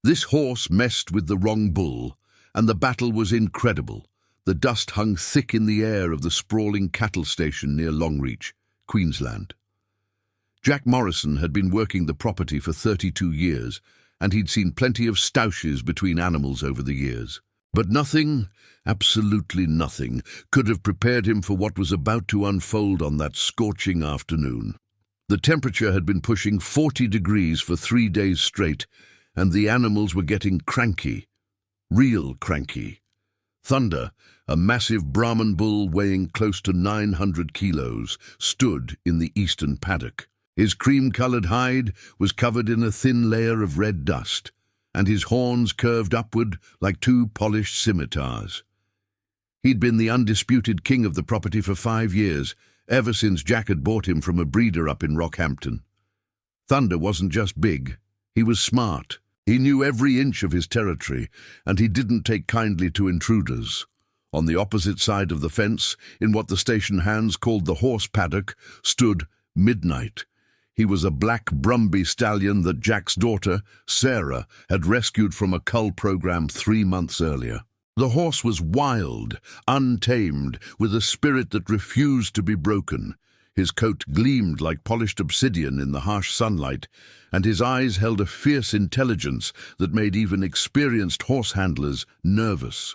This horse messed with the wrong bull, and the battle was incredible. The dust hung thick in the air of the sprawling cattle station near Longreach, Queensland. Jack Morrison had been working the property for 32 years, and he'd seen plenty of stoushes between animals over the years. But nothing, absolutely nothing, could have prepared him for what was about to unfold on that scorching afternoon. The temperature had been pushing 40 degrees for 3 days straight, and the animals were getting cranky. Real cranky. Thunder, a massive Brahman bull weighing close to 900 kilos, stood in the eastern paddock. His cream-colored hide was covered in a thin layer of red dust, and his horns curved upward like two polished scimitars. He'd been the undisputed king of the property for 5 years, ever since Jack had bought him from a breeder up in Rockhampton. Thunder wasn't just big, he was smart. He knew every inch of his territory, and he didn't take kindly to intruders. On the opposite side of the fence, in what the station hands called the horse paddock, stood Midnight. He was a black Brumby stallion that Jack's daughter, Sarah, had rescued from a cull program 3 months earlier. The horse was wild, untamed, with a spirit that refused to be broken. His coat gleamed like polished obsidian in the harsh sunlight, and his eyes held a fierce intelligence that made even experienced horse handlers nervous.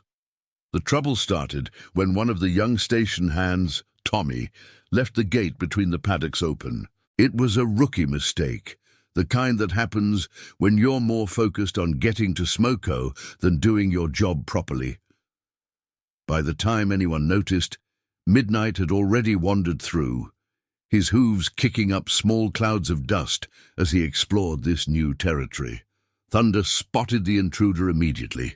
The trouble started when one of the young station hands, Tommy, left the gate between the paddocks open. It was a rookie mistake, the kind that happens when you're more focused on getting to Smoko than doing your job properly. By the time anyone noticed, Midnight had already wandered through, his hooves kicking up small clouds of dust as he explored this new territory. Thunder spotted the intruder immediately.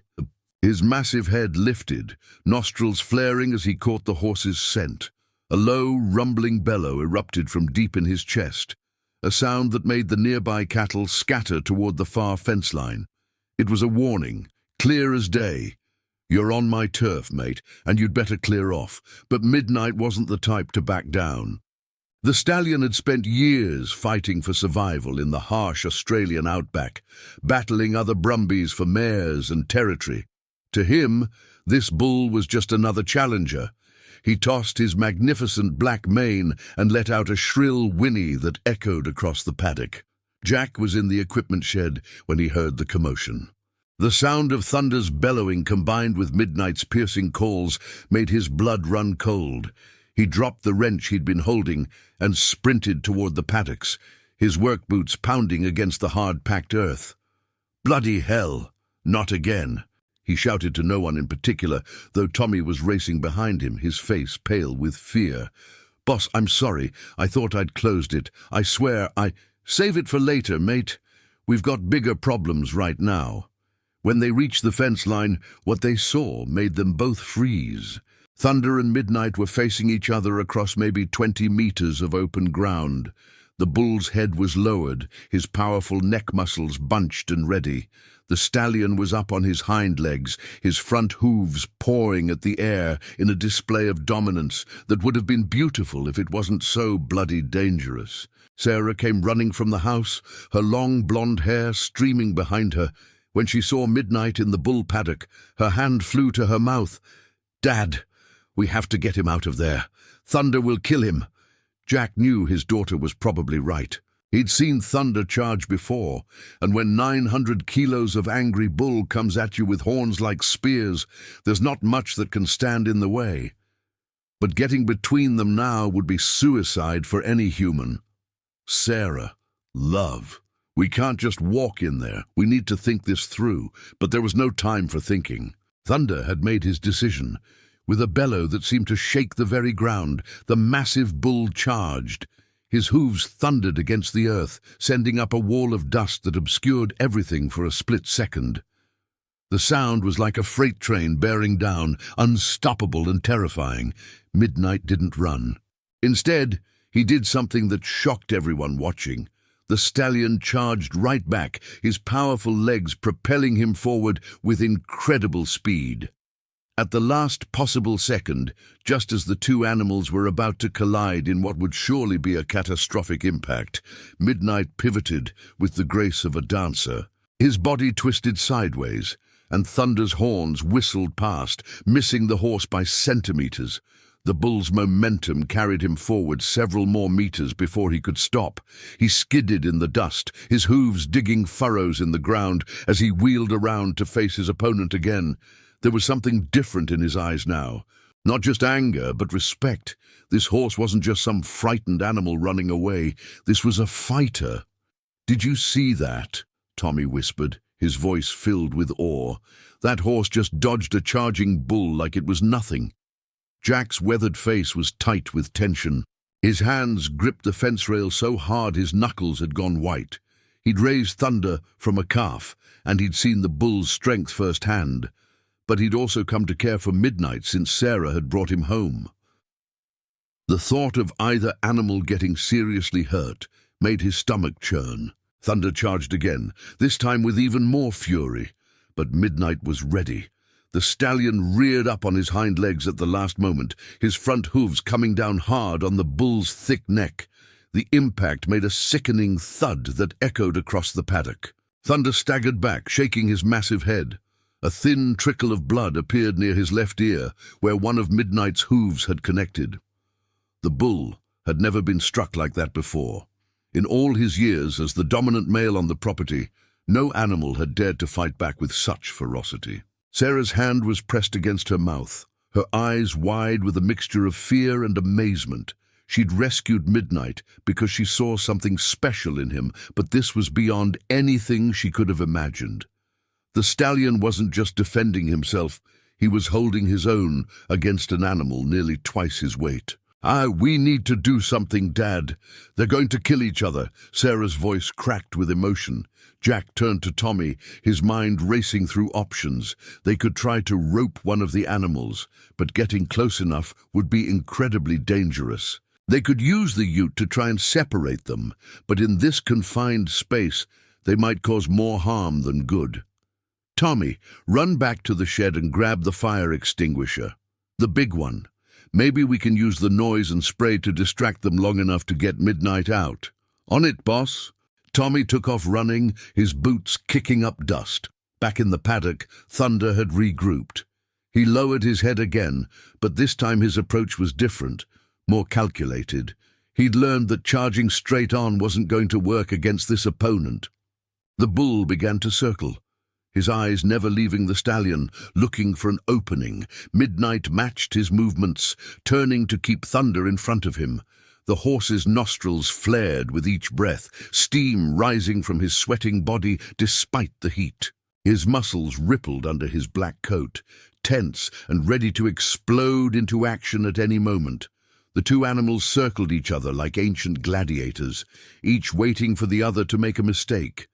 His massive head lifted, nostrils flaring as he caught the horse's scent. A low, rumbling bellow erupted from deep in his chest, a sound that made the nearby cattle scatter toward the far fence line. It was a warning, clear as day. "You're on my turf, mate, and you'd better clear off." But Midnight wasn't the type to back down. The stallion had spent years fighting for survival in the harsh Australian outback, battling other Brumbies for mares and territory. To him, this bull was just another challenger. He tossed his magnificent black mane and let out a shrill whinny that echoed across the paddock. Jack was in the equipment shed when he heard the commotion. The sound of Thunder's bellowing combined with Midnight's piercing calls made his blood run cold. He dropped the wrench he'd been holding and sprinted toward the paddocks, his work boots pounding against the hard-packed earth. "Bloody hell! Not again!" He shouted to no one in particular, though Tommy was racing behind him, his face pale with fear. "Boss, I'm sorry. I thought I'd closed it. I swear Save it for later, mate. We've got bigger problems right now." When they reached the fence line, what they saw made them both freeze. Thunder and Midnight were facing each other across maybe 20 meters of open ground. The bull's head was lowered, his powerful neck muscles bunched and ready. The stallion was up on his hind legs, his front hooves pawing at the air in a display of dominance that would have been beautiful if it wasn't so bloody dangerous. Sarah came running from the house, her long blonde hair streaming behind her. When she saw Midnight in the bull paddock, her hand flew to her mouth. "Dad, we have to get him out of there. Thunder will kill him." Jack knew his daughter was probably right. He'd seen Thunder charge before, and when 900 kilos of angry bull comes at you with horns like spears, there's not much that can stand in the way. But getting between them now would be suicide for any human. "Sarah, love, we can't just walk in there. We need to think this through." But there was no time for thinking. Thunder had made his decision. With a bellow that seemed to shake the very ground, the massive bull charged. His hooves thundered against the earth, sending up a wall of dust that obscured everything for a split second. The sound was like a freight train bearing down, unstoppable and terrifying. Midnight didn't run. Instead, he did something that shocked everyone watching. The stallion charged right back, his powerful legs propelling him forward with incredible speed. At the last possible second, just as the two animals were about to collide in what would surely be a catastrophic impact, Midnight pivoted with the grace of a dancer. His body twisted sideways, and Thunder's horns whistled past, missing the horse by centimeters. The bull's momentum carried him forward several more meters before he could stop. He skidded in the dust, his hooves digging furrows in the ground as he wheeled around to face his opponent again. There was something different in his eyes now. Not just anger, but respect. This horse wasn't just some frightened animal running away. This was a fighter. "Did you see that?" Tommy whispered, his voice filled with awe. "That horse just dodged a charging bull like it was nothing." Jack's weathered face was tight with tension. His hands gripped the fence rail so hard his knuckles had gone white. He'd raised Thunder from a calf, and he'd seen the bull's strength firsthand. But he'd also come to care for Midnight since Sarah had brought him home. The thought of either animal getting seriously hurt made his stomach churn. Thunder charged again, this time with even more fury. But Midnight was ready. The stallion reared up on his hind legs at the last moment, his front hooves coming down hard on the bull's thick neck. The impact made a sickening thud that echoed across the paddock. Thunder staggered back, shaking his massive head. A thin trickle of blood appeared near his left ear, where one of Midnight's hooves had connected. The bull had never been struck like that before. In all his years as the dominant male on the property, no animal had dared to fight back with such ferocity. Sarah's hand was pressed against her mouth, her eyes wide with a mixture of fear and amazement. She'd rescued Midnight because she saw something special in him, but this was beyond anything she could have imagined. The stallion wasn't just defending himself, he was holding his own against an animal nearly twice his weight. We need to do something, Dad. They're going to kill each other." Sarah's voice cracked with emotion. Jack turned to Tommy, his mind racing through options. They could try to rope one of the animals, but getting close enough would be incredibly dangerous. They could use the ute to try and separate them, but in this confined space, they might cause more harm than good. "Tommy, run back to the shed and grab the fire extinguisher. The big one. Maybe we can use the noise and spray to distract them long enough to get Midnight out." "On it, boss." Tommy took off running, his boots kicking up dust. Back in the paddock, Thunder had regrouped. He lowered his head again, but this time his approach was different, more calculated. He'd learned that charging straight on wasn't going to work against this opponent. The bull began to circle, his eyes never leaving the stallion, looking for an opening. Midnight matched his movements, turning to keep Thunder in front of him. The horse's nostrils flared with each breath, steam rising from his sweating body despite the heat. His muscles rippled under his black coat, tense and ready to explode into action at any moment. The two animals circled each other like ancient gladiators, each waiting for the other to make a mistake.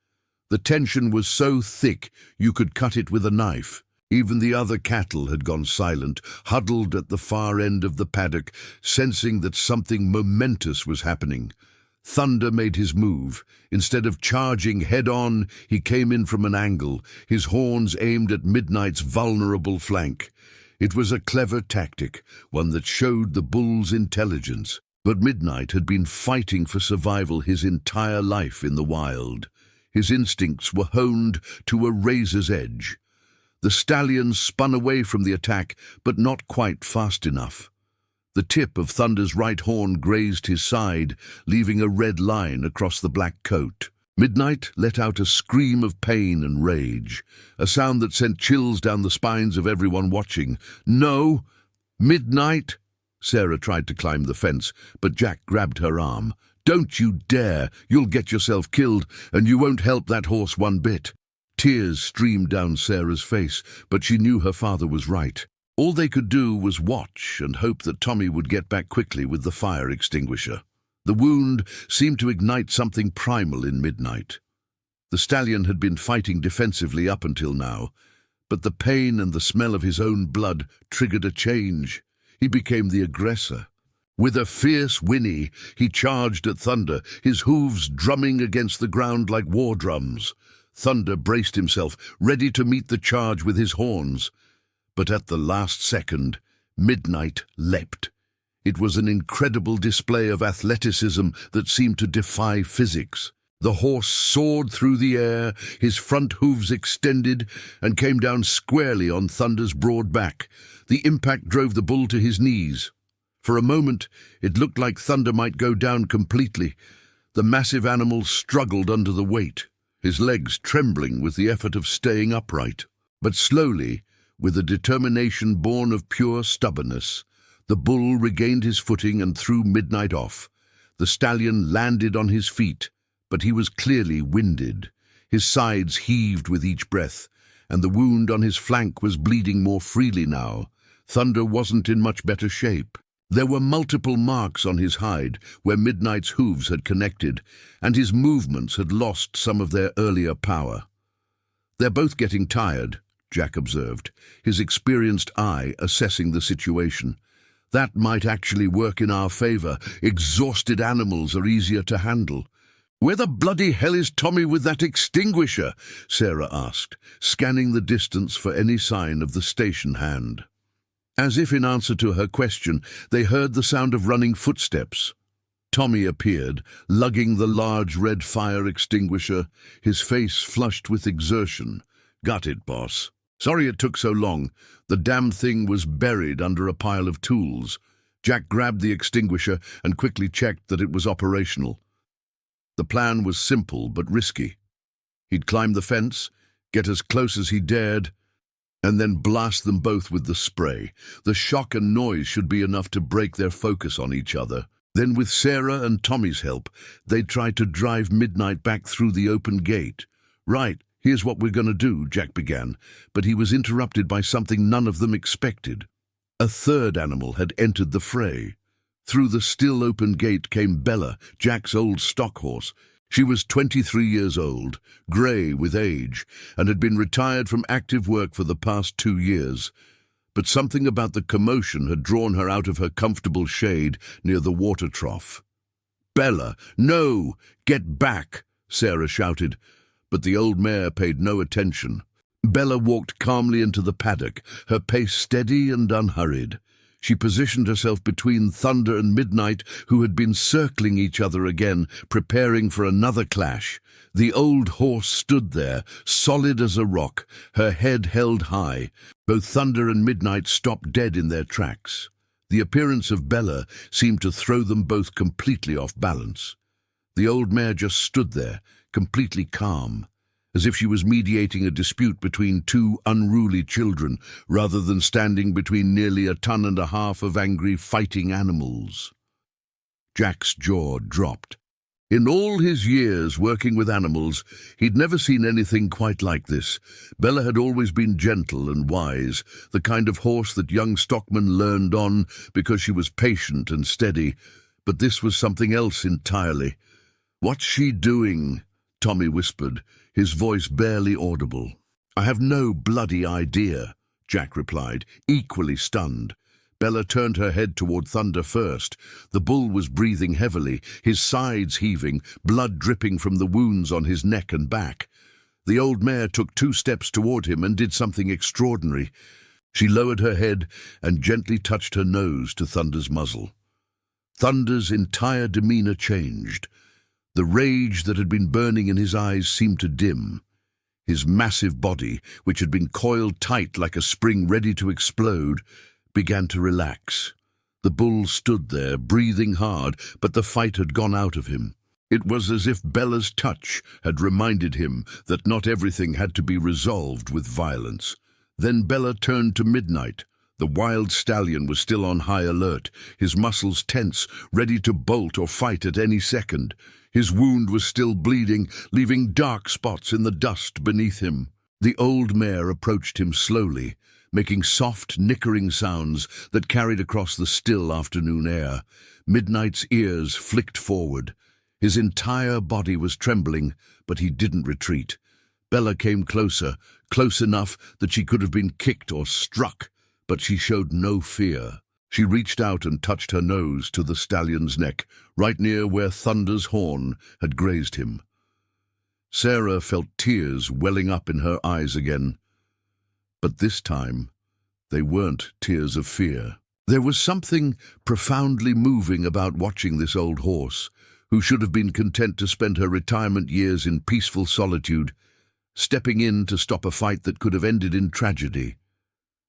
The tension was so thick you could cut it with a knife. Even the other cattle had gone silent, huddled at the far end of the paddock, sensing that something momentous was happening. Thunder made his move. Instead of charging head-on, he came in from an angle, his horns aimed at Midnight's vulnerable flank. It was a clever tactic, one that showed the bull's intelligence. But Midnight had been fighting for survival his entire life in the wild. His instincts were honed to a razor's edge. The stallion spun away from the attack, but not quite fast enough. The tip of Thunder's right horn grazed his side, leaving a red line across the black coat. Midnight let out a scream of pain and rage, a sound that sent chills down the spines of everyone watching. "No! Midnight!" Sarah tried to climb the fence, but Jack grabbed her arm. "Don't you dare! You'll get yourself killed, and you won't help that horse one bit." Tears streamed down Sarah's face, but she knew her father was right. All they could do was watch and hope that Tommy would get back quickly with the fire extinguisher. The wound seemed to ignite something primal in Midnight. The stallion had been fighting defensively up until now, but the pain and the smell of his own blood triggered a change. He became the aggressor. With a fierce whinny, he charged at Thunder, his hooves drumming against the ground like war drums. Thunder braced himself, ready to meet the charge with his horns. But at the last second, Midnight leapt. It was an incredible display of athleticism that seemed to defy physics. The horse soared through the air, his front hooves extended, and came down squarely on Thunder's broad back. The impact drove the bull to his knees. For a moment, it looked like Thunder might go down completely. The massive animal struggled under the weight, his legs trembling with the effort of staying upright. But slowly, with a determination born of pure stubbornness, the bull regained his footing and threw Midnight off. The stallion landed on his feet, but he was clearly winded. His sides heaved with each breath, and the wound on his flank was bleeding more freely now. Thunder wasn't in much better shape. There were multiple marks on his hide where Midnight's hooves had connected, and his movements had lost some of their earlier power. "They're both getting tired," Jack observed, his experienced eye assessing the situation. "That might actually work in our favor. Exhausted animals are easier to handle." "Where the bloody hell is Tommy with that extinguisher?" Sarah asked, scanning the distance for any sign of the station hand. As if in answer to her question, they heard the sound of running footsteps. Tommy appeared, lugging the large red fire extinguisher, his face flushed with exertion. "Got it, boss. Sorry it took so long. The damn thing was buried under a pile of tools." Jack grabbed the extinguisher and quickly checked that it was operational. The plan was simple but risky. He'd climb the fence, get as close as he dared, and then blast them both with the spray. The shock and noise should be enough to break their focus on each other. Then, with Sarah and Tommy's help, they'd try to drive Midnight back through the open gate. "Right, here's what we're going to do," Jack began, but he was interrupted by something none of them expected. A third animal had entered the fray. Through the still open gate came Bella, Jack's old stock horse. She was 23 years old, grey with age, and had been retired from active work for the past 2 years. But something about the commotion had drawn her out of her comfortable shade near the water trough. "Bella, no! Get back!" Sarah shouted, but the old mare paid no attention. Bella walked calmly into the paddock, her pace steady and unhurried. She positioned herself between Thunder and Midnight, who had been circling each other again, preparing for another clash. The old horse stood there, solid as a rock, her head held high. Both Thunder and Midnight stopped dead in their tracks. The appearance of Bella seemed to throw them both completely off balance. The old mare just stood there, completely calm, as if she was mediating a dispute between two unruly children, rather than standing between nearly 1.5 tons of angry fighting animals. Jack's jaw dropped. In all his years working with animals, he'd never seen anything quite like this. Bella had always been gentle and wise, the kind of horse that young stockmen learned on because she was patient and steady. But this was something else entirely. "What's she doing?" Tommy whispered, his voice barely audible. "I have no bloody idea," Jack replied, equally stunned. Bella turned her head toward Thunder first. The bull was breathing heavily, his sides heaving, blood dripping from the wounds on his neck and back. The old mare took 2 steps toward him and did something extraordinary. She lowered her head and gently touched her nose to Thunder's muzzle. Thunder's entire demeanor changed. The rage that had been burning in his eyes seemed to dim. His massive body, which had been coiled tight like a spring ready to explode, began to relax. The bull stood there, breathing hard, but the fight had gone out of him. It was as if Bella's touch had reminded him that not everything had to be resolved with violence. Then Bella turned to Midnight. The wild stallion was still on high alert, his muscles tense, ready to bolt or fight at any second. His wound was still bleeding, leaving dark spots in the dust beneath him. The old mare approached him slowly, making soft, nickering sounds that carried across the still afternoon air. Midnight's ears flicked forward. His entire body was trembling, but he didn't retreat. Bella came closer, close enough that she could have been kicked or struck, but she showed no fear. She reached out and touched her nose to the stallion's neck, right near where Thunder's horn had grazed him. Sarah felt tears welling up in her eyes again. But this time, they weren't tears of fear. There was something profoundly moving about watching this old horse, who should have been content to spend her retirement years in peaceful solitude, stepping in to stop a fight that could have ended in tragedy.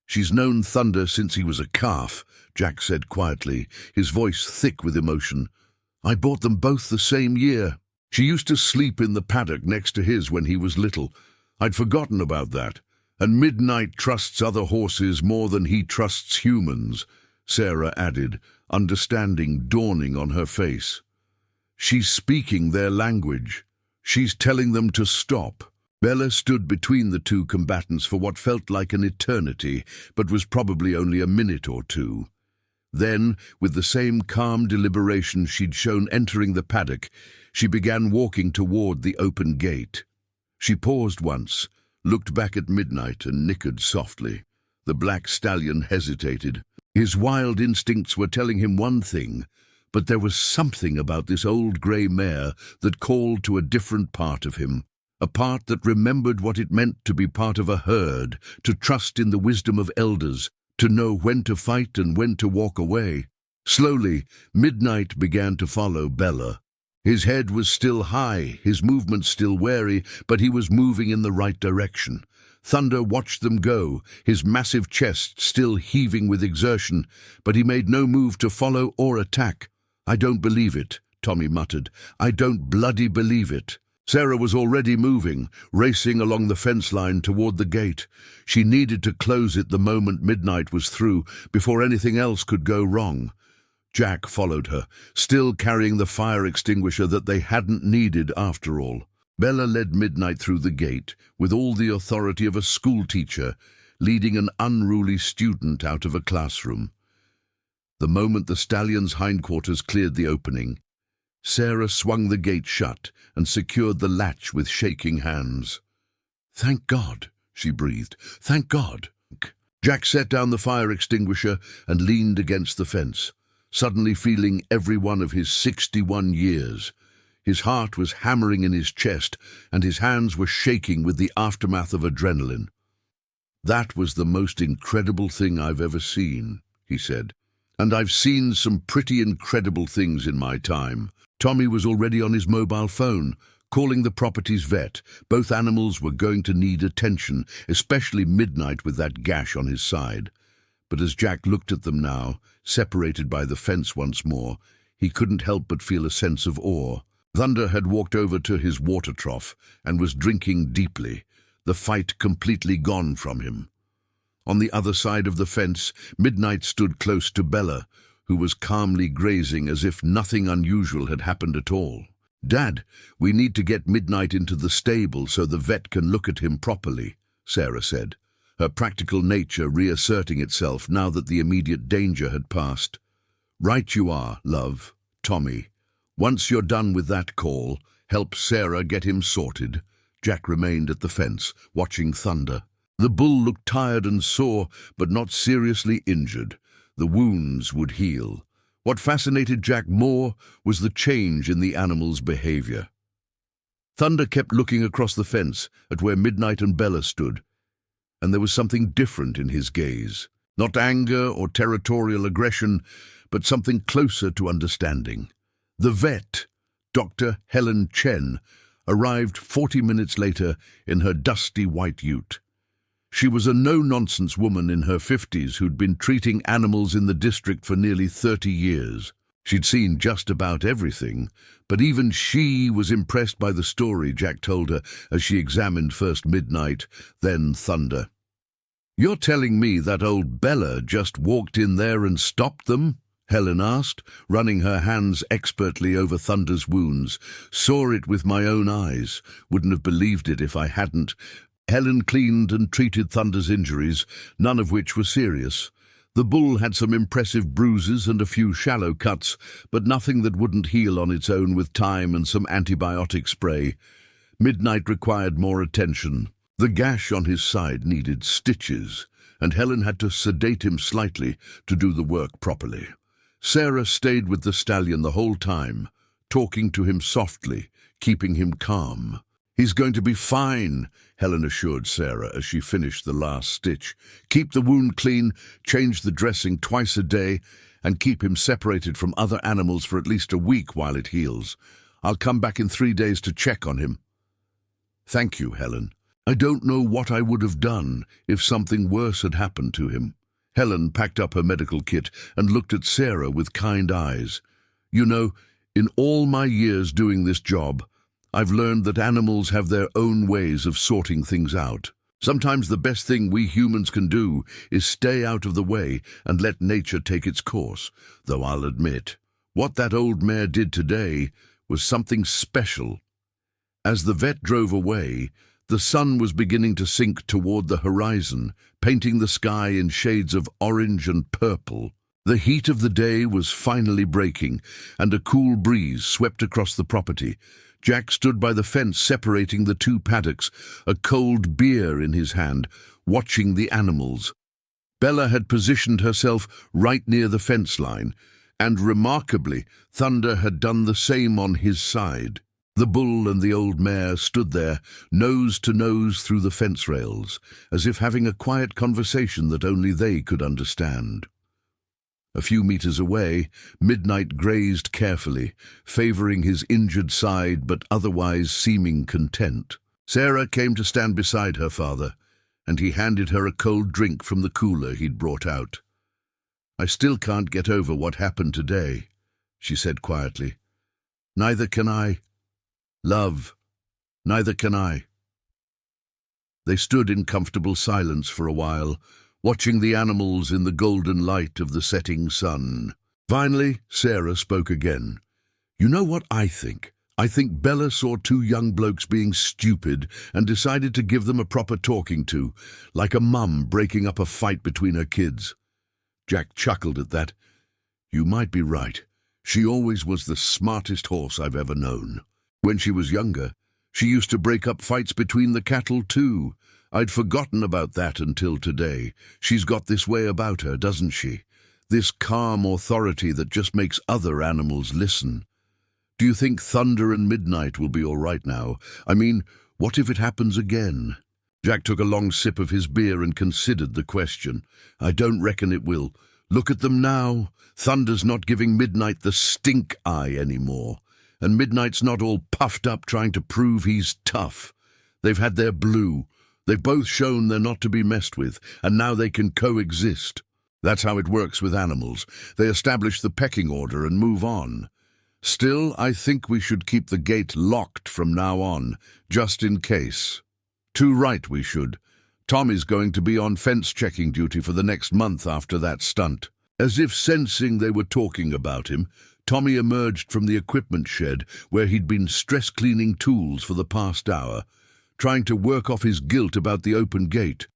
"She's known Thunder since he was a calf," Jack said quietly, his voice thick with emotion. "I bought them both the same year. She used to sleep in the paddock next to his when he was little. I'd forgotten about that. And Midnight trusts other horses more than he trusts humans," Sarah added, understanding dawning on her face. "She's speaking their language. She's telling them to stop." Bella stood between the two combatants for what felt like an eternity, but was probably only a minute or two. Then, with the same calm deliberation she'd shown entering the paddock, she began walking toward the open gate. She paused once, looked back at Midnight and nickered softly. The black stallion hesitated. His wild instincts were telling him one thing, but there was something about this old grey mare that called to a different part of him. A part that remembered what it meant to be part of a herd, to trust in the wisdom of elders, to know when to fight and when to walk away. Slowly, Midnight began to follow Bella. His head was still high, his movements still wary, but he was moving in the right direction. Thunder watched them go, his massive chest still heaving with exertion, but he made no move to follow or attack. "I don't believe it," Tommy muttered. "I don't bloody believe it." Sarah was already moving, racing along the fence line toward the gate. She needed to close it the moment Midnight was through, before anything else could go wrong. Jack followed her, still carrying the fire extinguisher that they hadn't needed after all. Bella led Midnight through the gate, with all the authority of a schoolteacher, leading an unruly student out of a classroom. The moment the stallion's hindquarters cleared the opening, Sarah swung the gate shut and secured the latch with shaking hands. "Thank God," she breathed. "Thank God." Jack set down the fire extinguisher and leaned against the fence, suddenly feeling every one of his 61 years. His heart was hammering in his chest, and his hands were shaking with the aftermath of adrenaline. "That was the most incredible thing I've ever seen," he said. "And I've seen some pretty incredible things in my time." Tommy was already on his mobile phone, calling the property's vet. Both animals were going to need attention, especially Midnight with that gash on his side. But as Jack looked at them now, separated by the fence once more, he couldn't help but feel a sense of awe. Thunder had walked over to his water trough and was drinking deeply, the fight completely gone from him. On the other side of the fence, Midnight stood close to Bella, who was calmly grazing as if nothing unusual had happened at all. "Dad, we need to get Midnight into the stable so the vet can look at him properly," Sarah said, her practical nature reasserting itself now that the immediate danger had passed. "Right you are, love. Tommy, once you're done with that call, help Sarah get him sorted." Jack remained at the fence, watching Thunder. The bull looked tired and sore, but not seriously injured. The wounds would heal. What fascinated Jack more was the change in the animal's behavior. Thunder kept looking across the fence at where Midnight and Bella stood, and there was something different in his gaze. Not anger or territorial aggression, but something closer to understanding. The vet, Dr. Helen Chen, arrived 40 minutes later in her dusty white ute. She was a no-nonsense woman in her 50s who'd been treating animals in the district for nearly 30 years. She'd seen just about everything, but even she was impressed by the story Jack told her as she examined first Midnight, then Thunder. "You're telling me that old Bella just walked in there and stopped them?" Helen asked, running her hands expertly over Thunder's wounds. "Saw it with my own eyes. Wouldn't have believed it if I hadn't." Helen cleaned and treated Thunder's injuries, none of which were serious. The bull had some impressive bruises and a few shallow cuts, but nothing that wouldn't heal on its own with time and some antibiotic spray. Midnight required more attention. The gash on his side needed stitches, and Helen had to sedate him slightly to do the work properly. Sarah stayed with the stallion the whole time, talking to him softly, keeping him calm. "He's going to be fine," Helen assured Sarah as she finished the last stitch. "Keep the wound clean, change the dressing twice a day, and keep him separated from other animals for at least a week while it heals. I'll come back in 3 days to check on him." "Thank you, Helen. I don't know what I would have done if something worse had happened to him." Helen packed up her medical kit and looked at Sarah with kind eyes. "You know, in all my years doing this job, I've learned that animals have their own ways of sorting things out. Sometimes the best thing we humans can do is stay out of the way and let nature take its course. Though I'll admit, what that old mare did today was something special." As the vet drove away, the sun was beginning to sink toward the horizon, painting the sky in shades of orange and purple. The heat of the day was finally breaking, and a cool breeze swept across the property. Jack stood by the fence separating the two paddocks, a cold beer in his hand, watching the animals. Bella had positioned herself right near the fence line, and remarkably, Thunder had done the same on his side. The bull and the old mare stood there, nose to nose through the fence rails, as if having a quiet conversation that only they could understand. A few meters away, Midnight grazed carefully, favoring his injured side but otherwise seeming content. Sarah came to stand beside her father, and he handed her a cold drink from the cooler he'd brought out. "I still can't get over what happened today," she said quietly. "Neither can I. Love, neither can I." They stood in comfortable silence for a while, watching the animals in the golden light of the setting sun. Finally, Sarah spoke again. "You know what I think? I think Bella saw two young blokes being stupid and decided to give them a proper talking to, like a mum breaking up a fight between her kids." Jack chuckled at that. "You might be right. She always was the smartest horse I've ever known. When she was younger, she used to break up fights between the cattle too. I'd forgotten about that until today. She's got this way about her, doesn't she? This calm authority that just makes other animals listen. Do you think Thunder and Midnight will be all right now? I mean, what if it happens again?" Jack took a long sip of his beer and considered the question. "I don't reckon it will. Look at them now. Thunder's not giving Midnight the stink eye anymore. And Midnight's not all puffed up trying to prove he's tough. They've had their blue. They've both shown they're not to be messed with, and now they can coexist. That's how it works with animals. They establish the pecking order and move on. Still, I think we should keep the gate locked from now on, just in case." "Too right we should. Tommy's going to be on fence-checking duty for the next month after that stunt." As if sensing they were talking about him, Tommy emerged from the equipment shed where he'd been stress-cleaning tools for the past hour, trying to work off his guilt about the open gate.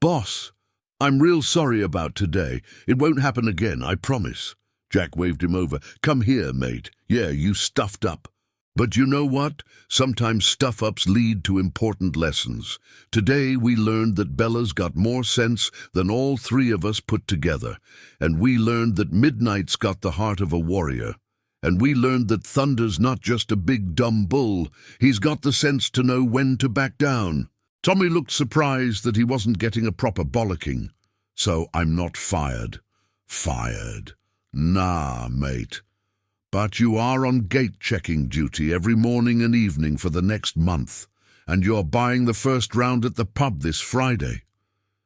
"Boss, I'm real sorry about today. It won't happen again, I promise." Jack waved him over. "Come here, mate. Yeah, you stuffed up. But you know what? Sometimes stuff-ups lead to important lessons. Today we learned that Bella's got more sense than all three of us put together. And we learned that Midnight's got the heart of a warrior. And we learned that Thunder's not just a big dumb bull. He's got the sense to know when to back down." Tommy looked surprised that he wasn't getting a proper bollocking. "So I'm not fired." "Fired? Nah, mate. But you are on gate-checking duty every morning and evening for the next month, and you're buying the first round at the pub this Friday."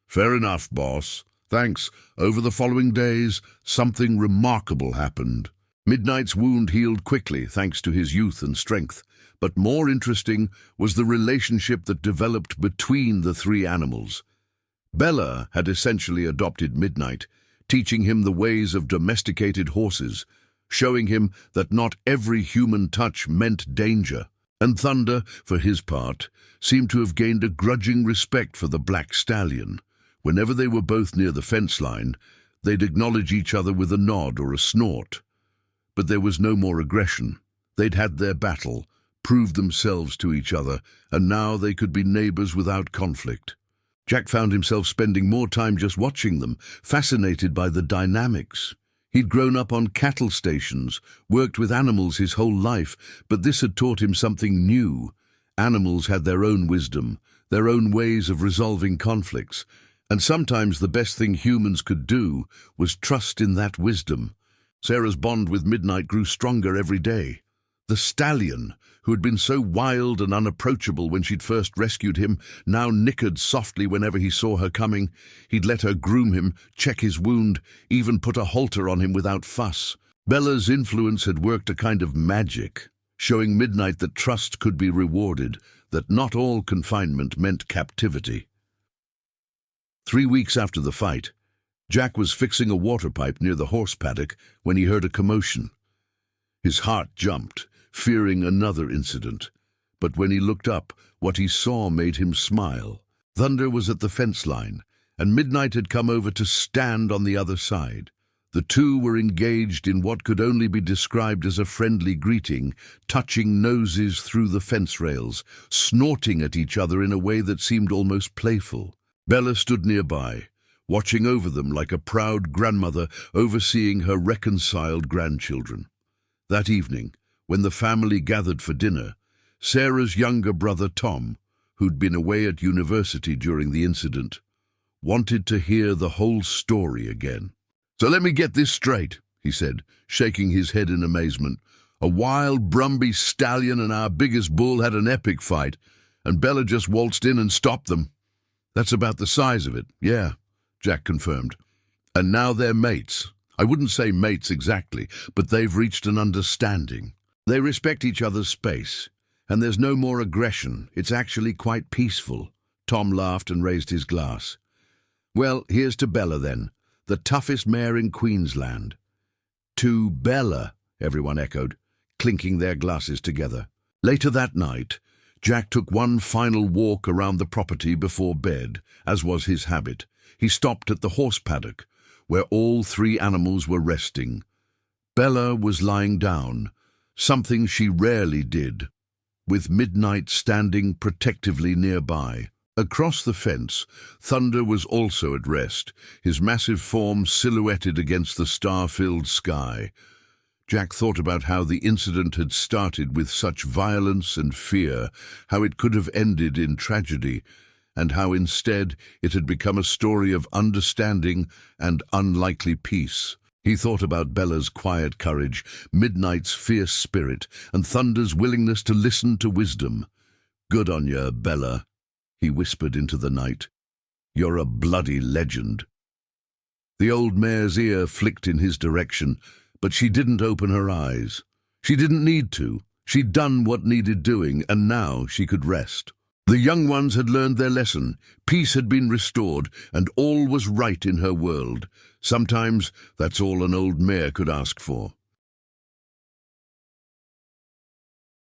"Fair enough, boss. Thanks. Over the following days, something remarkable happened. Midnight's wound healed quickly, thanks to his youth and strength. But more interesting was the relationship that developed between the three animals. Bella had essentially adopted Midnight, teaching him the ways of domesticated horses, showing him that not every human touch meant danger. And Thunder, for his part, seemed to have gained a grudging respect for the black stallion. Whenever they were both near the fence line, they'd acknowledge each other with a nod or a snort. But there was no more aggression. They'd had their battle, proved themselves to each other, and now they could be neighbors without conflict. Jack found himself spending more time just watching them, fascinated by the dynamics. He'd grown up on cattle stations, worked with animals his whole life, but this had taught him something new. Animals had their own wisdom, their own ways of resolving conflicts, and sometimes the best thing humans could do was trust in that wisdom. Sarah's bond with Midnight grew stronger every day. The stallion, who had been so wild and unapproachable when she'd first rescued him, now nickered softly whenever he saw her coming. He'd let her groom him, check his wound, even put a halter on him without fuss. Bella's influence had worked a kind of magic, showing Midnight that trust could be rewarded, that not all confinement meant captivity. 3 weeks after the fight, Jack was fixing a water pipe near the horse paddock when he heard a commotion. His heart jumped, fearing another incident. But when he looked up, what he saw made him smile. Thunder was at the fence line, and Midnight had come over to stand on the other side. The two were engaged in what could only be described as a friendly greeting, touching noses through the fence rails, snorting at each other in a way that seemed almost playful. Bella stood nearby, watching over them like a proud grandmother overseeing her reconciled grandchildren. That evening, when the family gathered for dinner, Sarah's younger brother Tom, who'd been away at university during the incident, wanted to hear the whole story again. "So let me get this straight," he said, shaking his head in amazement. "A wild Brumby stallion and our biggest bull had an epic fight, and Bella just waltzed in and stopped them. That's about the size of it." "Yeah," Jack confirmed. "And now they're mates. I wouldn't say mates exactly, but they've reached an understanding. They respect each other's space, and there's no more aggression. It's actually quite peaceful." Tom laughed and raised his glass. "Well, here's to Bella then, the toughest mare in Queensland." "To Bella," everyone echoed, clinking their glasses together. Later that night, Jack took one final walk around the property before bed, as was his habit. He stopped at the horse paddock, where all 3 animals were resting. Bella was lying down, something she rarely did, with Midnight standing protectively nearby. Across the fence, Thunder was also at rest, his massive form silhouetted against the star-filled sky. Jack thought about how the incident had started with such violence and fear, how it could have ended in tragedy, and how instead it had become a story of understanding and unlikely peace. He thought about Bella's quiet courage, Midnight's fierce spirit, and Thunder's willingness to listen to wisdom. "Good on you, Bella," he whispered into the night. "You're a bloody legend." The old mare's ear flicked in his direction, but she didn't open her eyes. She didn't need to. She'd done what needed doing, and now she could rest. The young ones had learned their lesson. Peace had been restored, and all was right in her world. Sometimes that's all an old mare could ask for.